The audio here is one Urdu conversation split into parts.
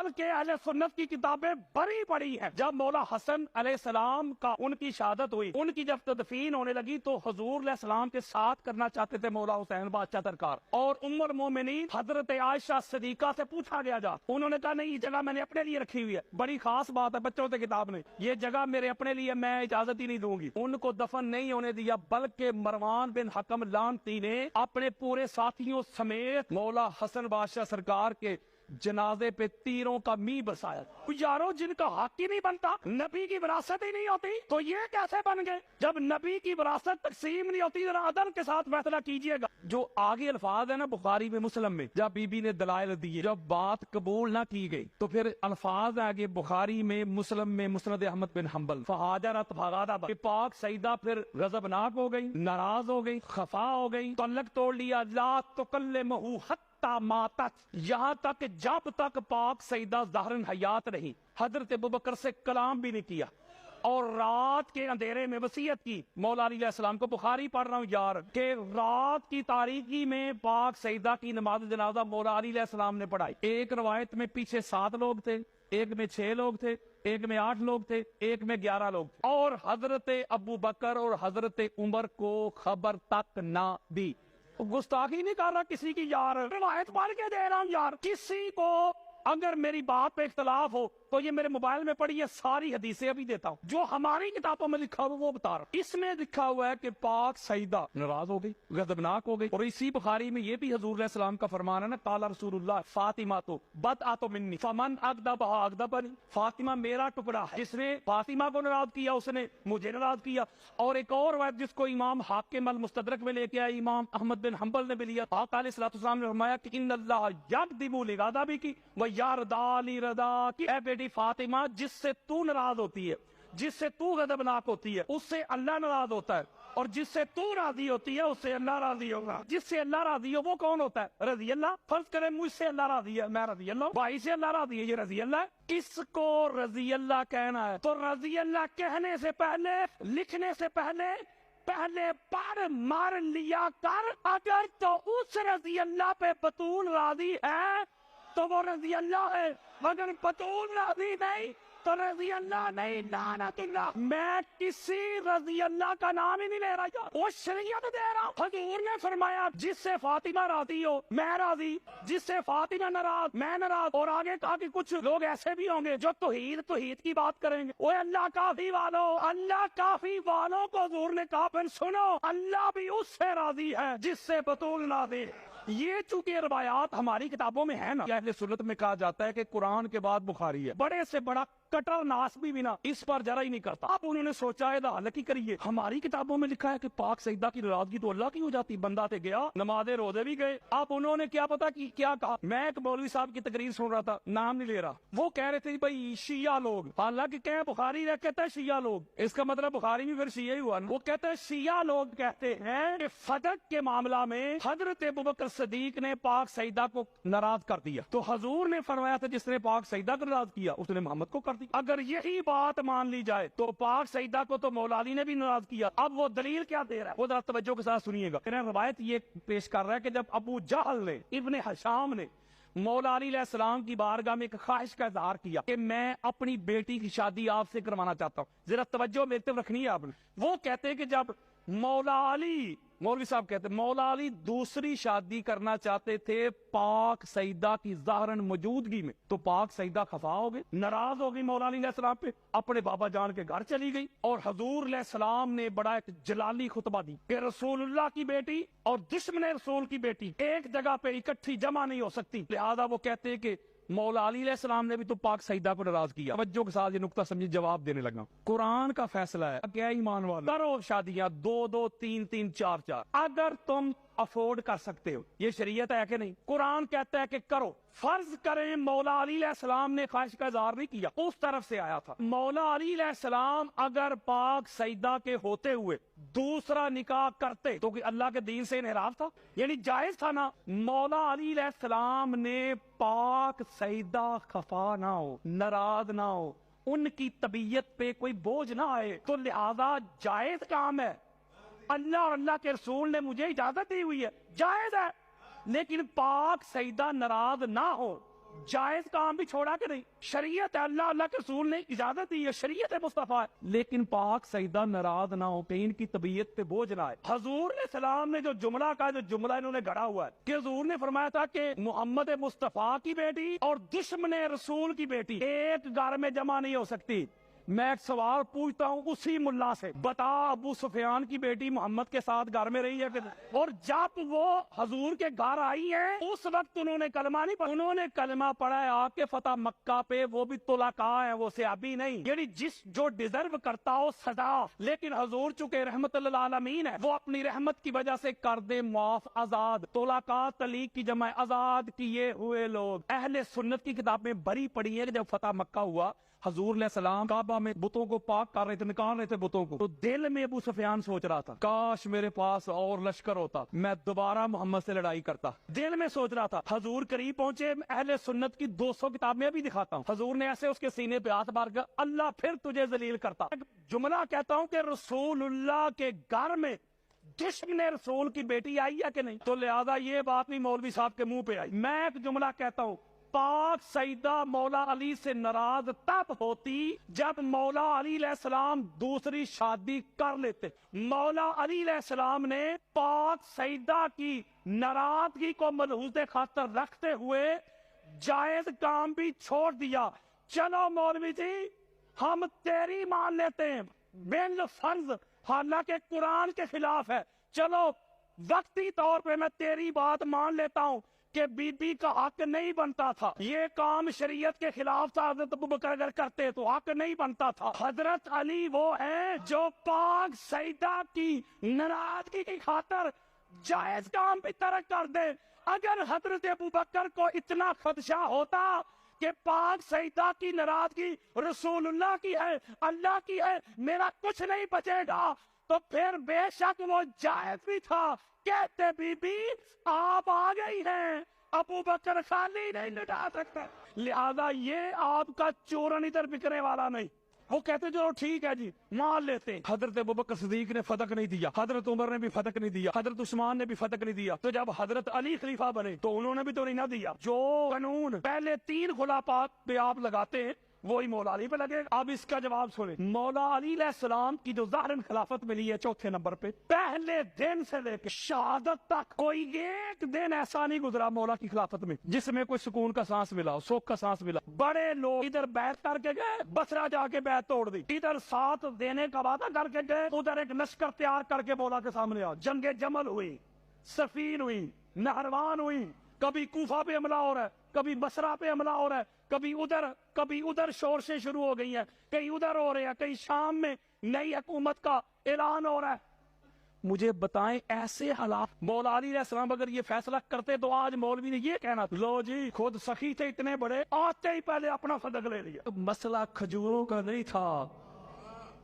بلکہ اہل سنت کی کتابیں بڑی بڑی ہیں. جب مولا حسن علیہ السلام کا ان کی شہادت ہوئی، ان کی جب تدفین ہونے لگی تو حضور علیہ السلام کے ساتھ کرنا چاہتے تھے مولا حسین بادشاہ سرکار. اور ام المومنین حضرت عائشہ صدیقہ سے پوچھا گیا جا، انہوں نے کہا نہیں یہ جگہ میں نے اپنے لیے رکھی ہوئی ہے، بڑی خاص بات ہے بچوں سے کتاب نے، یہ جگہ میرے اپنے لیے، میں اجازت ہی نہیں دوں گی. ان کو دفن نہیں ہونے دیا، بلکہ مروان بن حکم لعنتی نے اپنے پورے ساتھیوں سمیت مولا حسن بادشاہ سرکار کے جنازے پہ تیروں کا می برسایا. یارو جن کا حق ہی نہیں بنتا، نبی کی وراثت ہی نہیں ہوتی، تو یہ کیسے بن گئے؟ جب نبی کی وراثت تقسیم نہیں ہوتی، ذرا عدل کے ساتھ فیصلہ کیجئے گا. جو آگے الفاظ ہیں نا بخاری میں مسلم میں، جب بی بی نے دلائل دیے، جب بات قبول نہ کی گئی تو پھر الفاظ آگے بخاری میں مسلم میں مسند احمد بن حنبل فہاجرت فغاضب، کہ پاک سیدہ پھر غضبناک ہو گئی، ناراض ہو گئی، خفا ہو گئی، تعلق توڑ لیا. لا تکلمہ حتی ماتت، یہاں تک جب تک پاک سیدہ ظاہراً حیات رہی حضرت ابوبکر سے کلام بھی نہیں کیا، اور رات کے اندھیرے میں وصیت کی. مولا علی علیہ السلام کو بخاری پڑھ رہا ہوں یار، کہ رات کی تاریکی میں پاک سیدہ کی نماز جنازہ مولا علی علیہ السلام نے پڑھائی. ایک روایت میں پیچھے 7 لوگ تھے، ایک میں 6 لوگ تھے، ایک میں 8 لوگ تھے، ایک میں 11 لوگ تھے، اور حضرت ابوبکر اور حضرت عمر کو خبر تک نہ دی. گستاخی نہیں کر رہا کسی کی یار، روایت پڑھ کے دے رہا ہوں یار. کسی کو اگر میری بات پہ اختلاف ہو تو یہ میرے موبائل میں پڑھی ہے، ساری حدیثیں ابھی دیتا ہوں جو ہماری کتابوں میں لکھا ہوا وہ بتا رہا ہوں. اس میں لکھا ہوا ہے کہ پاک سیدہ ناراض ہو گئی، غضبناک ہو گئی. اور اسی بخاری میں یہ بھی حضور علیہ السلام کا فرمان ہے نا، قال رسول اللہ فاطمہ تو بدعۃ منی فمن اغضبها اغضبنی، فاطمہ میرا ٹکڑا ہے، جس نے فاطمہ کو ناراض کیا اس نے مجھے ناراض کیا. اور ایک اور روایت جس کو امام حاکم المستدرک میں لے کے آئے، امام احمد بن حنبل نے بھی لیا، آقا علیہ الصلوۃ والسلام نے فرمایا کہ ان اللہ یغضب لغضبک ویرضی لرضاک، اے بیٹی فاطمہ جس سے تو ناراض ہوتی ہے، جس سے تو غضبناک ہوتی ہے، اس سے اللہ ناراض ہوتا ہے، اور جس سے تو راضی ہوتی ہے اس سے اللہ راضی ہوگا. جس سے اللہ راضی ہو وہ کون ہوتا ہے؟ رضی اللہ. فرض کریں مجھ سے اللہ راضی ہے، میں رضی اللہ ہوں، بھائی سے اللہ راضی ہے، یہ رضی اللہ ہے. اس کو رضی اللہ کہنا ہے تو رضی اللہ کہنے سے پہلے، لکھنے سے پہلے پڑھ مار لیا کر. اگر تو اس رضی اللہ پہ بطول راضی ہے تو وہ رضی اللہ ہے، اگر بطول راضی نہیں تو رضی اللہ نہیں. لعنت اللہ. میں کسی رضی اللہ کا نام ہی نہیں لے رہا، وہ شریعت دے رہا ہوں. حضور نے فرمایا جس سے فاطمہ راضی ہو میں راضی، جس سے فاطمہ ناراض میں ناراض. اور آگے کہا کہ کچھ لوگ ایسے بھی ہوں گے جو توحید کی بات کریں گے. وہ اللہ کافی والوں، اللہ کافی والوں کو حضور نے کہا پھر سنو، اللہ بھی اس سے راضی ہے جس سے بطول راضی. یہ چونکہ روایات ہماری کتابوں میں ہے نا، اہل سنت میں کہا جاتا ہے کہ قرآن کے بعد بخاری ہے. بڑے سے بڑا کٹر ناسبی بھی نا اس پر ذرا ہی نہیں کرتا. اب انہوں نے سوچا ہے حل کی کریے، ہماری کتابوں میں لکھا ہے کہ پاک سیدہ کی ناراضگی تو اللہ کی ہو جاتی. بندہ تے گیا، نماز روزے بھی گئے. اب انہوں نے کیا پتا کہ کیا کہا. میں ایک مولوی صاحب کی تقریر سن رہا تھا، نام نہیں لے رہا، وہ کہہ رہے تھے بھائی شیعہ لوگ، حالانکہ کہ بخاری رہ کہتا ہے شیعہ لوگ، اس کا مطلب بخاری بھی پھر شیعہ ہی ہوا. وہ کہتے ہیں شیعہ لوگ کہتے ہیں کہ فدق کے معاملہ میں حضرت ابوبکر صدیق نے پاک سیدہ کو ناراض کر دیا، تو حضور نے فرمایا تھا جس نے پاک سیدہ کو ناراض کیا اس نے محمد کو کر دیا. اگر یہی بات مان لی جائے تو پاک سیدہ کو تو مولا علی نے بھی ناراض کیا. اب وہ دلیل کیا دے رہا ہے وہ ذرا توجہ کے ساتھ سنیے گا. روایت یہ پیش کر رہا ہے کہ جب ابو جہل نے، ابن حشام نے مولا علی علیہ السلام کی بارگاہ میں ایک خواہش کا اظہار کیا کہ میں اپنی بیٹی کی شادی آپ سے کروانا چاہتا ہوں، ذرا توجہ میری طرف رکھنی ہے آپ نے. وہ کہتے ہیں کہ جب مولا علی، مولوی صاحب کہتے ہیں مولا علی دوسری شادی کرنا چاہتے تھے پاک سیدہ کی ظاہراً موجودگی میں، تو پاک سیدہ خفا ہو گئی، ناراض ہو گئی مولا علی علیہ السلام پہ، اپنے بابا جان کے گھر چلی گئی. اور حضور علیہ السلام نے بڑا ایک جلالی خطبہ دی کہ رسول اللہ کی بیٹی اور دشمن رسول کی بیٹی ایک جگہ پہ اکٹھی جمع نہیں ہو سکتی. لہذا وہ کہتے ہیں کہ مولا علی علیہ السلام نے بھی تو پاک سیدہ کو ناراض کیا. توجہ کے ساتھ یہ نقطہ سمجھے، جواب دینے لگا. قرآن کا فیصلہ ہے، کیا ایمان والا کرو شادیاں 2-2 3-3 4-4 اگر تم افورڈ کر سکتے ہو. یہ شریعت ہے کہ نہیں؟ قرآن کہتا ہے کہ کرو. فرض کریں مولا علی علیہ السلام نے خواہش کا اظہار نہیں کیا، اس طرف سے آیا تھا. مولا علی علیہ السلام اگر پاک سیدہ کے ہوتے ہوئے دوسرا نکاح کرتے تو کہ اللہ کے دین سے انحراف تھا، یعنی جائز تھا نا. مولا علی علیہ السلام نے پاک سیدہ خفا نہ ہو، ناراض نہ ہو، ان کی طبیعت پہ کوئی بوجھ نہ آئے، تو لہذا جائز کام ہے. اللہ اور اللہ کے رسول نے مجھے اجازت دی ہوئی ہے، جائز ہے. لیکن پاک سیدہ ناراض نہ ہو، جائز کام بھی چھوڑا کہ نہیں؟ شریعت ہے، اللہ کے رسول نے اجازت دی ہے، شریعت مصطفیٰ ہے، لیکن پاک سیدہ ناراض نہ ہو، کہیں ان کی طبیعت پہ بوجھ نہ آئے۔ حضور علیہ السلام نے جو جملہ کہا، جو جملہ انہوں نے گڑھا ہوا ہے کہ حضور نے فرمایا تھا کہ محمد مصطفیٰ کی بیٹی اور دشمن رسول کی بیٹی ایک گھر میں جمع نہیں ہو سکتی۔ میں ایک سوال پوچھتا ہوں اسی ملا سے، بتا ابو سفیان کی بیٹی محمد کے ساتھ گھر میں رہی ہے کہ نہیں؟ اور جب وہ حضور کے گھر آئی ہیں اس وقت انہوں نے کلمہ نہیں پڑھا، انہوں نے کلمہ پڑھا ہے آپ کے فتح مکہ پہ، وہ بھی طلقاء ہیں، وہ صحابی نہیں، یعنی جو ڈیزرو کرتا ہو سزا، لیکن حضور چونکہ رحمت للعالمین ہے، وہ اپنی رحمت کی وجہ سے کر دے معاف، آزاد۔ طلقاء طلیق کی جمع آزاد کیے ہوئے لوگ۔ اہل سنت کی کتابیں بری پڑھی ہیں کہ جب فتح مکہ ہوا، حضور علیہ السلام کعبہ میں بتوں کو پاک کر رہے تھے، نکال رہے تھے بتوں کو، تو دل میں ابو سفیان سوچ رہا تھا کاش میرے پاس اور لشکر ہوتا، میں دوبارہ محمد سے لڑائی کرتا، دل میں سوچ رہا تھا۔ حضور قریب پہنچے، اہل سنت کی 200 کتابیں بھی دکھاتا ہوں، حضور نے ایسے اس کے سینے پہ ہاتھ مار کر اللہ پھر تجھے ذلیل کرتا۔ ایک جملہ کہتا ہوں کہ رسول اللہ کے گھر میں دشمن رسول کی بیٹی آئی ہے کہ نہیں؟ تو لہذا یہ بات بھی مولوی صاحب کے منہ پہ آئی۔ میں ایک جملہ کہتا ہوں، پاک سیدہ مولا علی سے ناراض تب ہوتی جب مولا علی علیہ السلام دوسری شادی کر لیتے۔ مولا علی علیہ السلام نے پاک سیدہ کی ناراضگی کو ملحوظ خاطر رکھتے ہوئے جائز کام بھی چھوڑ دیا۔ چلو مولوی جی ہم تیری مان لیتے ہیں بالفرض، حالانکہ قرآن کے خلاف ہے، چلو وقتی طور پہ میں تیری بات مان لیتا ہوں کہ بی بی کا حق نہیں بنتا تھا، یہ کام شریعت کے خلاف تھا، حضرت ابوبکر اگر کرتے تو حق نہیں بنتا تھا۔ حضرت علی وہ ہیں جو پاک سیدہ کی ناراضگی کی خاطر جائز کام بھی ترک کر دے۔ اگر حضرت ابوبکر کو اتنا خدشہ ہوتا کہ پاک سیدہ کی ناراضگی رسول اللہ کی ہے، اللہ کی ہے، میرا کچھ نہیں بچے گا، تو پھر بے شک وہ جائز بھی تھا۔ کہتے بی بی آپ آ گئی ہیں، ابوبکر خالی نہیں لٹا سکتا، لہذا یہ آپ کا چورن ادھر بکنے والا نہیں۔ وہ کہتے جو ٹھیک ہے جی مان لیتے ہیں۔ حضرت ابوبکر صدیق نے فتق نہیں دیا، حضرت عمر نے بھی فتق نہیں دیا، حضرت عثمان نے بھی فتق نہیں دیا، تو جب حضرت علی خلیفہ بنے تو انہوں نے بھی تو نہیں نہ دیا۔ جو قانون پہلے 3 خلافات پہ آپ لگاتے ہیں وہی مولا علی پہ لگے۔ اب اس کا جواب سنیں، مولا علی علیہ السلام کی جو ظاہراً خلافت ملی ہے 4تھے نمبر پہ، پہلے دن سے لے کے شہادت تک کوئی ایک دن ایسا نہیں گزرا مولا کی خلافت میں جس میں کوئی سکون کا سانس ملا ہو، سوکھ کا سانس ملا۔ بڑے لوگ ادھر بیعت کر کے گئے، بصرہ جا کے بیعت توڑ دی، ادھر ساتھ دینے کا وعدہ کر کے گئے، ادھر ایک لشکر تیار کر کے مولا کے سامنے آ، جنگ جمل ہوئی، صفین ہوئی، نہروان ہوئی، کبھی کوفہ پہ حملہ ہو رہا ہے، کبھی بصرہ پہ حملہ ہو رہا ہے، کبھی ادھر شور سے شروع ہو گئی ہیں، کہیں ادھر ہو رہے ہیں، کہیں شام میں نئی حکومت کا اعلان ہو رہا ہے۔ مجھے بتائیں ایسے حالات مولا علی علیہ السلام اگر یہ فیصلہ کرتے تو آج مولوی نے یہ کہنا لو جی خود سخی تھے اتنے بڑے، آتے ہی پہلے اپنا صدق لے لیا۔ مسئلہ کھجوروں کا نہیں تھا،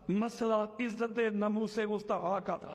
مسئلہ عزت ناموس مصطفیٰ کا تھا۔